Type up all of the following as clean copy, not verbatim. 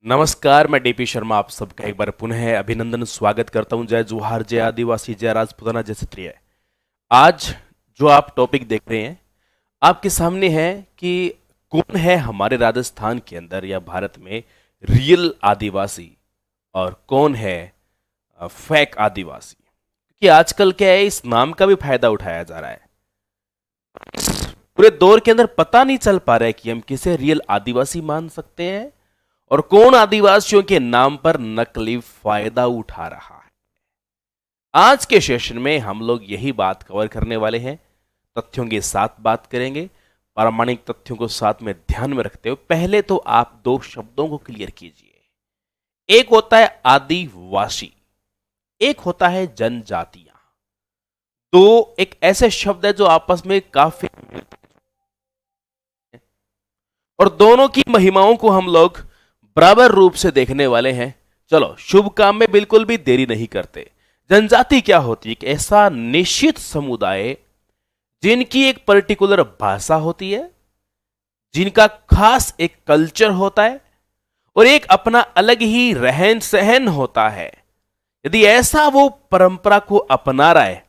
नमस्कार, मैं डीपी शर्मा आप सबका एक बार पुनः अभिनंदन स्वागत करता हूं। जय जोहार, जय आदिवासी, जय राजपूताना, जय क्षत्रिय। आज जो आप टॉपिक देख रहे हैं आपके सामने है कि कौन है हमारे राजस्थान के अंदर या भारत में रियल आदिवासी और कौन है फेक आदिवासी। कि आजकल क्या है, इस नाम का भी फायदा उठाया जा रहा है। पूरे दौर के अंदर पता नहीं चल पा रहा है कि हम किसे रियल आदिवासी मान सकते हैं और कौन आदिवासियों के नाम पर नकली फायदा उठा रहा है। आज के सेशन में हम लोग यही बात कवर करने वाले हैं। तथ्यों के साथ बात करेंगे, प्रामाणिक तथ्यों को साथ में ध्यान में रखते हुए। पहले तो आप दो शब्दों को क्लियर कीजिए। एक होता है आदिवासी, एक होता है जनजातियां। दो एक ऐसे शब्द है जो आपस में काफी और दोनों की महिमाओं को हम लोग बराबर रूप से देखने वाले हैं। चलो शुभ काम में बिल्कुल भी देरी नहीं करते। जनजाति क्या होती है? एक ऐसा निश्चित समुदाय जिनकी एक पर्टिकुलर भाषा होती है, जिनका खास एक कल्चर होता है और एक अपना अलग ही रहन सहन होता है। यदि ऐसा वो परंपरा को अपना रहा है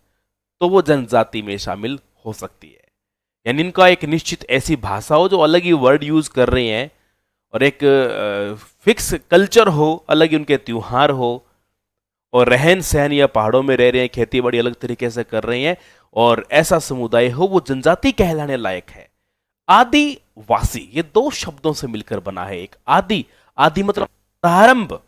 तो वो जनजाति में शामिल हो सकती है। यानी इनका एक निश्चित ऐसी भाषा हो, जो अलग ही वर्ड यूज कर रहे हैं और एक फिक्स कल्चर हो, अलग ही उनके त्योहार हो और रहन सहन या पहाड़ों में रह रहे हैं, खेती बाड़ी अलग तरीके से कर रहे हैं और ऐसा समुदाय हो, वो जनजाति कहलाने लायक है। आदिवासी ये दो शब्दों से मिलकर बना है। एक आदि मतलब प्रारंभ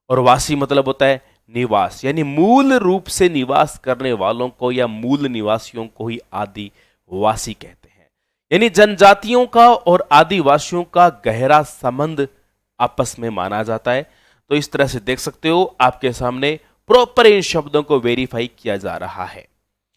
और वासी मतलब होता है निवास, यानी मूल रूप से निवास करने वालों को या मूल निवासियों को ही आदिवासी कहते हैं। यानी जनजातियों का और आदिवासियों का गहरा संबंध आपस में माना जाता है। तो इस तरह से देख सकते हो, आपके सामने प्रॉपर इन शब्दों को वेरीफाई किया जा रहा है।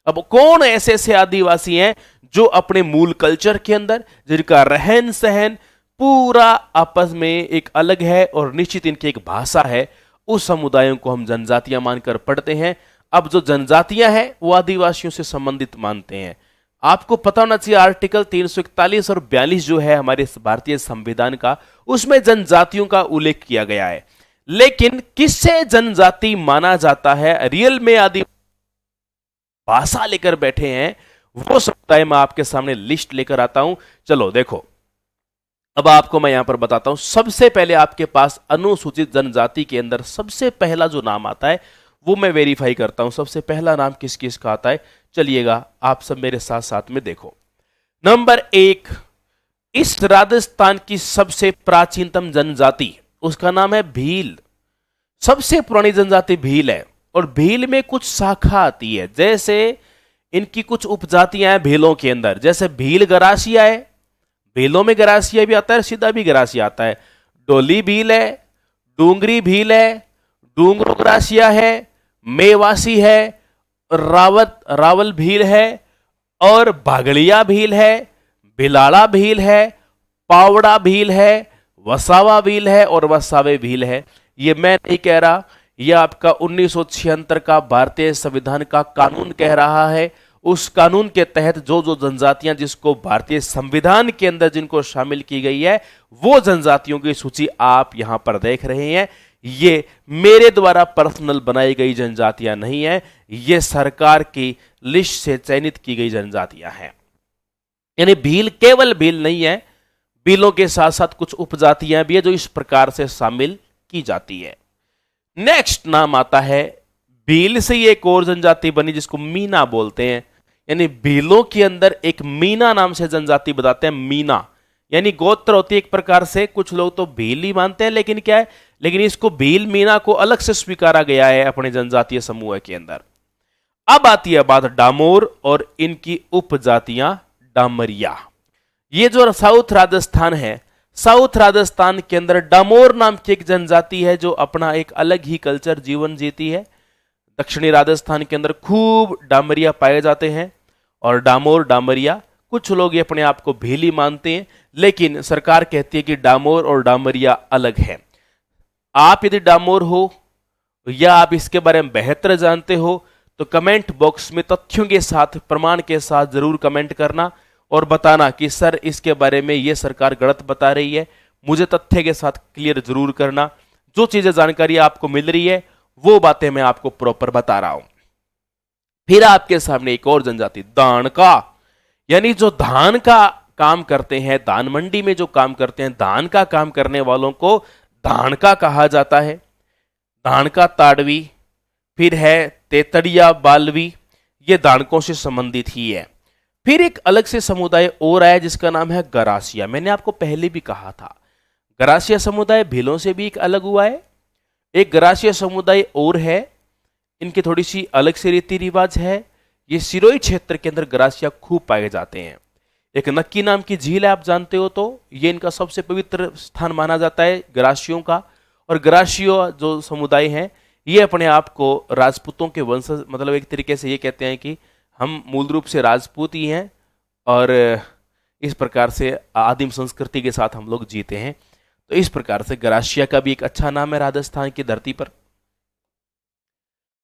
अब कौन ऐसे ऐसे आदिवासी हैं जो अपने मूल कल्चर के अंदर, जिनका रहन सहन पूरा आपस में एक अलग है और निश्चित इनकी एक भाषा है, उस समुदायों को हम जनजातियां मानकर पढ़ते हैं। अब जो जनजातियां हैं वो आदिवासियों से संबंधित मानते हैं। आपको पता होना चाहिए आर्टिकल 341 और 42 जो है हमारे भारतीय संविधान का, उसमें जनजातियों का उल्लेख किया गया है। लेकिन किससे जनजाति माना जाता है, रियल में आदि भाषा लेकर बैठे हैं, वो समुदाय मैं आपके सामने लिस्ट लेकर आता हूं। चलो देखो, अब आपको मैं यहां पर बताता हूं। सबसे पहले आपके पास अनुसूचित जनजाति के अंदर सबसे पहला जो नाम आता है वो मैं वेरीफाई करता हूं। सबसे पहला नाम किस किस का आता है, चलिएगा आप सब मेरे साथ साथ में देखो। नंबर 1, इस राजस्थान की सबसे प्राचीनतम जनजाति, उसका नाम है भील। सबसे पुरानी जनजाति भील है और भील में कुछ शाखा आती है। जैसे इनकी कुछ उपजातियां हैं भीलों के अंदर, जैसे भील गरासिया है, भीलों में गरासिया भी आता है, सीधा भी गरासिया आता है। डोली भील है, डूंगरी भील है, डूंगरो गरासिया है, मेवासी है, रावल भील है और बागड़िया भील है, भिलाड़ा भील है, पावड़ा भील है, वसावा भील है और वसावे भील है। ये मैं नहीं कह रहा, यह आपका 1976 का भारतीय संविधान का कानून कह रहा है। उस कानून के तहत जो जो जनजातियां जिसको भारतीय संविधान के अंदर जिनको शामिल की गई है, वो जनजातियों की सूची आप यहां पर देख रहे हैं। ये मेरे द्वारा पर्सनल बनाई गई जनजातियां नहीं है, ये सरकार की लिस्ट से चयनित की गई जनजातियां हैं। यानी भील केवल भील नहीं है, भीलों के साथ साथ कुछ उपजातियां भी है जो इस प्रकार से शामिल की जाती है। नेक्स्ट नाम आता है, भील से ये एक और जनजाति बनी जिसको मीना बोलते हैं। यानी भीलों के अंदर एक मीना नाम से जनजाति बताते हैं। मीना यानी गोत्र होती है एक प्रकार से, कुछ लोग तो भील ही मानते हैं, लेकिन क्या है, लेकिन इसको भील मीना को अलग से स्वीकारा गया है अपने जनजातीय समूह के अंदर। अब आती है बात डामोर और इनकी उपजातियां डामरिया। ये जो साउथ राजस्थान है, साउथ राजस्थान के अंदर डामोर नाम की एक जनजाति है जो अपना एक अलग ही कल्चर जीवन जीती है। दक्षिणी राजस्थान के अंदर खूब डामरिया पाए जाते हैं और डामोर डामरिया, कुछ लोग ये अपने आप को भीली मानते हैं, लेकिन सरकार कहती है कि डामोर और डामरिया अलग है। आप यदि डामोर हो या आप इसके बारे में बेहतर जानते हो तो कमेंट बॉक्स में तथ्यों के साथ, प्रमाण के साथ जरूर कमेंट करना और बताना कि सर इसके बारे में ये सरकार गलत बता रही है, मुझे तथ्य के साथ क्लियर जरूर करना। जो चीजें जानकारी आपको मिल रही है वो बातें मैं आपको प्रॉपर बता रहा हूं। फिर आपके सामने एक और जनजाति दानका, यानी जो धान का काम करते हैं, धान मंडी में जो काम करते हैं, धान का काम करने वालों को धानका कहा जाता है। धानका ताड़वी, फिर है तेतड़िया बालवी, ये दानकों से संबंधित ही है। फिर एक अलग से समुदाय और आया जिसका नाम है गरासिया। मैंने आपको पहले भी कहा था गरासिया समुदाय भीलों से भी एक अलग हुआ है। एक गरासिया समुदाय और है, इनकी थोड़ी सी अलग से रीति रिवाज है। ये सिरोही क्षेत्र के अंदर गरासिया खूब पाए जाते हैं। एक नक्की नाम की झील है, आप जानते हो, तो ये इनका सबसे पवित्र स्थान माना जाता है गरासियों का। और गरासियो जो समुदाय हैं ये अपने आप को राजपूतों के वंशज, मतलब एक तरीके से ये कहते हैं कि हम मूल रूप से राजपूत ही हैं और इस प्रकार से आदिम संस्कृति के साथ हम लोग जीते हैं। तो इस प्रकार से गरासिया का भी एक अच्छा नाम है राजस्थान की धरती पर।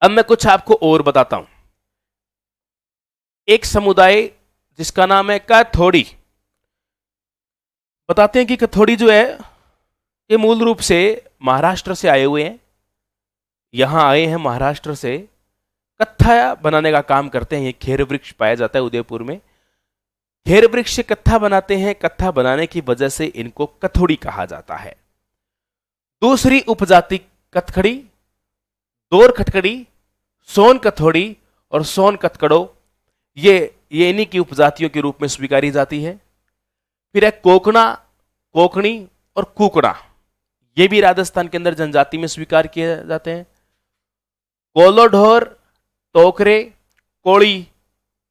अब मैं कुछ आपको और बताता हूं। एक समुदाय जिसका नाम है कथोड़ी। बताते हैं कि कथोड़ी जो है ये मूल रूप से महाराष्ट्र से आए हुए हैं। यहां आए हैं महाराष्ट्र से, कत्था बनाने का काम करते हैं। ये खेर वृक्ष पाया जाता है उदयपुर में। खेर वृक्ष से कत्था बनाते हैं। कत्था बनाने की वजह से इनको कथोड़ी कहा जाता है। दूसरी उपजाति कथकड़ी, दोर खटकड़ी, सोन कथोड़ी और सोन कथकड़ो, ये इन्हीं की उपजातियों के रूप में स्वीकारी जाती है। फिर है कोकणा, कोकणी और कुकड़ा, ये भी राजस्थान के अंदर जनजाति में स्वीकार किए जाते हैं। कोलोढोर, टोकरे, कोड़ी,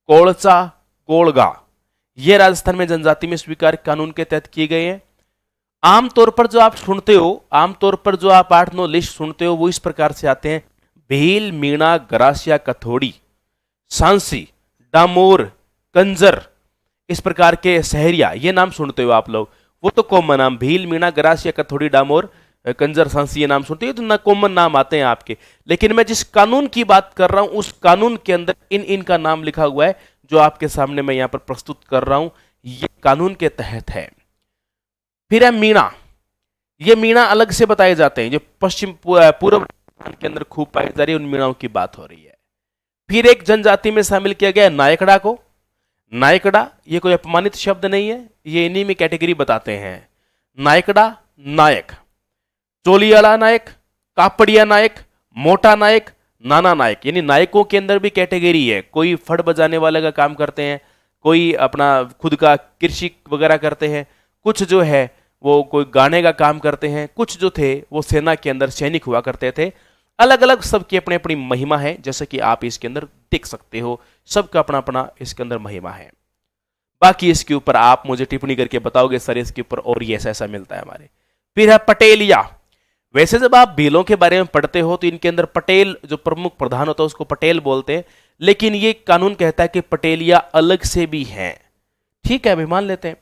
कोलचा, कोलगा, ये राजस्थान में जनजाति में स्वीकार कानून के तहत किए गए हैं। आमतौर पर जो आप सुनते हो, आमतौर पर जो आप 8-9 लिस्ट सुनते हो वो इस प्रकार से आते हैं: भील, मीणा, गरासिया, कथोड़ी, सांसी, डामोर, कंजर, इस प्रकार के सहरिया, ये नाम सुनते हो आप लोग। वो तो कॉमन नाम, भील, मीणा, गरासिया, कथोड़ी, डामोर, कंजर, सांसी, ये नाम सुनते हो, तो ना कॉमन नाम आते हैं आपके। लेकिन मैं जिस कानून की बात कर रहा हूं उस कानून के अंदर इनका नाम लिखा हुआ है जो आपके सामने मैं यहां पर प्रस्तुत कर रहा हूं, ये कानून के तहत है। फिर है मीणा। ये मीणा अलग से बताए जाते हैं, जो पश्चिम पूर्व के अंदर खूब पाई जा रही है, उन मीणाओं की बात हो रही है। फिर एक जनजाति में शामिल किया गया नायकड़ा को। नायकड़ा ये कोई अपमानित शब्द नहीं है, ये इन्हीं में कैटेगरी बताते हैं। नायकड़ा, नायक, चोलियाला नायक, कापड़िया नायक, मोटा नायक, नाना नायक, यानी नायकों के अंदर भी कैटेगरी है। कोई फड़ बजाने वाले का काम करते हैं, कोई अपना खुद का कृषि वगैरह करते हैं, कुछ जो है वो कोई गाने का काम करते हैं, कुछ जो थे वो सेना के अंदर सैनिक हुआ करते थे। अलग अलग सबकी अपनी अपनी महिमा है, जैसे कि आप इसके अंदर देख सकते हो, सबका अपना अपना इसके अंदर महिमा है। बाकी इसके ऊपर आप मुझे टिप्पणी करके बताओगे सर इसके ऊपर और ये ऐसा ऐसा मिलता है हमारे। फिर है पटेलिया। वैसे जब आप भीलों के बारे में पढ़ते हो तो इनके अंदर पटेल जो प्रमुख प्रधान होता है उसको पटेल बोलते हैं, लेकिन ये कानून कहता है कि पटेलिया अलग से भी हैं। ठीक है, अभी मान लेते हैं।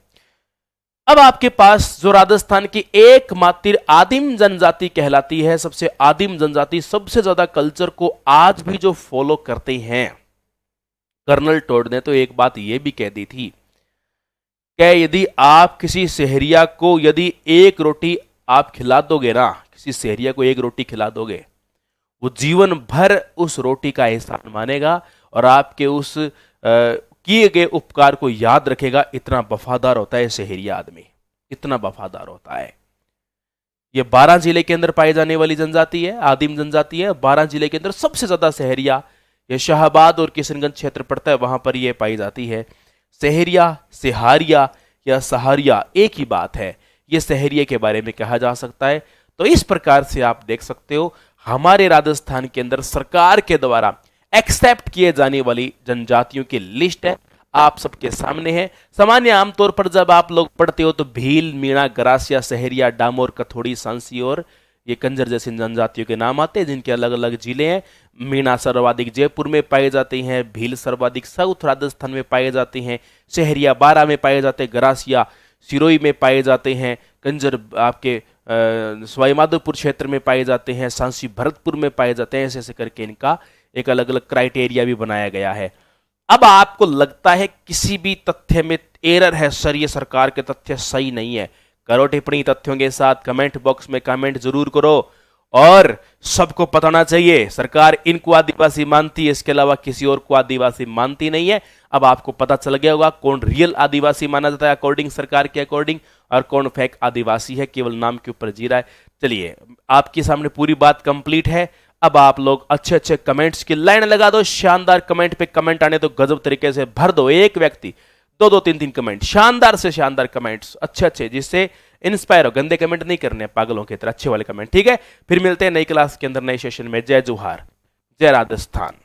अब आपके पास जो राजस्थान की एकमात्र आदिम जनजाति कहलाती है, सबसे आदिम जनजाति, सबसे ज्यादा कल्चर को आज भी जो फॉलो करते हैं, कर्नल टोड ने तो एक बात यह भी कह दी थी कि यदि आप किसी शहरिया को यदि एक रोटी आप खिला दोगे ना, किसी शहरिया को एक रोटी खिला दोगे, वो जीवन भर उस रोटी का एहसान मानेगा और आपके उस किए गए उपकार को याद रखेगा। इतना वफादार होता है शहरिया आदमी, इतना वफादार होता है। ये 12 जिले के अंदर पाई जाने वाली जनजाति है, आदिम जनजाति है। 12 जिले के अंदर सबसे ज्यादा शहरिया ये शाहबाद और किशनगंज क्षेत्र पड़ता है, वहां पर ये पाई जाती है। शहरिया, सहारिया या सहारिया एक ही बात है, ये शहरिया के बारे में कहा जा सकता है। तो इस प्रकार से आप देख सकते हो हमारे राजस्थान के अंदर सरकार के द्वारा एक्सेप्ट किए जाने वाली जनजातियों की लिस्ट है, आप सबके सामने है। सामान्य आमतौर पर जब आप लोग पढ़ते हो तो भील, मीणा, गरासिया, सहरिया, डामोर, कथोड़ी, सांसी और ये कंजर जैसी जनजातियों के नाम आते हैं, जिनके अलग अलग जिले हैं। मीणा सर्वाधिक जयपुर में पाए जाते हैं, भील सर्वाधिक साउथ राजस्थान में पाए जाते हैं, सहरिया 12 में पाए जाते हैं, गरासिया सिरोही में पाए जाते हैं, कंजर आपके सवाईमाधोपुर क्षेत्र में पाए जाते हैं, सांसी भरतपुर में पाए जाते हैं। ऐसे ऐसे करके इनका एक अलग अलग क्राइटेरिया भी बनाया गया है। अब आपको लगता है किसी भी तथ्य में एरर है, सर ये सरकार के तथ्य सही नहीं है, करो टिप्पणी तथ्यों के साथ, कमेंट बॉक्स में कमेंट जरूर करो। और सबको पता होना चाहिए सरकार इनको आदिवासी मानती है, इसके अलावा किसी और को आदिवासी मानती नहीं है। अब आपको पता चल गया होगा कौन रियल आदिवासी माना जाता है अकॉर्डिंग सरकार के अकॉर्डिंग, और कौन फेक आदिवासी है, केवल नाम के ऊपर जी रहा है। चलिए, आपके सामने पूरी बात कंप्लीट है। अब आप लोग अच्छे अच्छे कमेंट्स की लाइन लगा दो, शानदार कमेंट पे कमेंट आने तो गजब तरीके से भर दो। एक व्यक्ति दो दो तीन तीन कमेंट, शानदार से शानदार कमेंट्स, अच्छे अच्छे, जिससे इंस्पायर हो। गंदे कमेंट नहीं करने पागलों की तरह, अच्छे वाले कमेंट, ठीक है। फिर मिलते हैं नई क्लास के अंदर, नए सेशन में। जय जोहार, जय राजस्थान।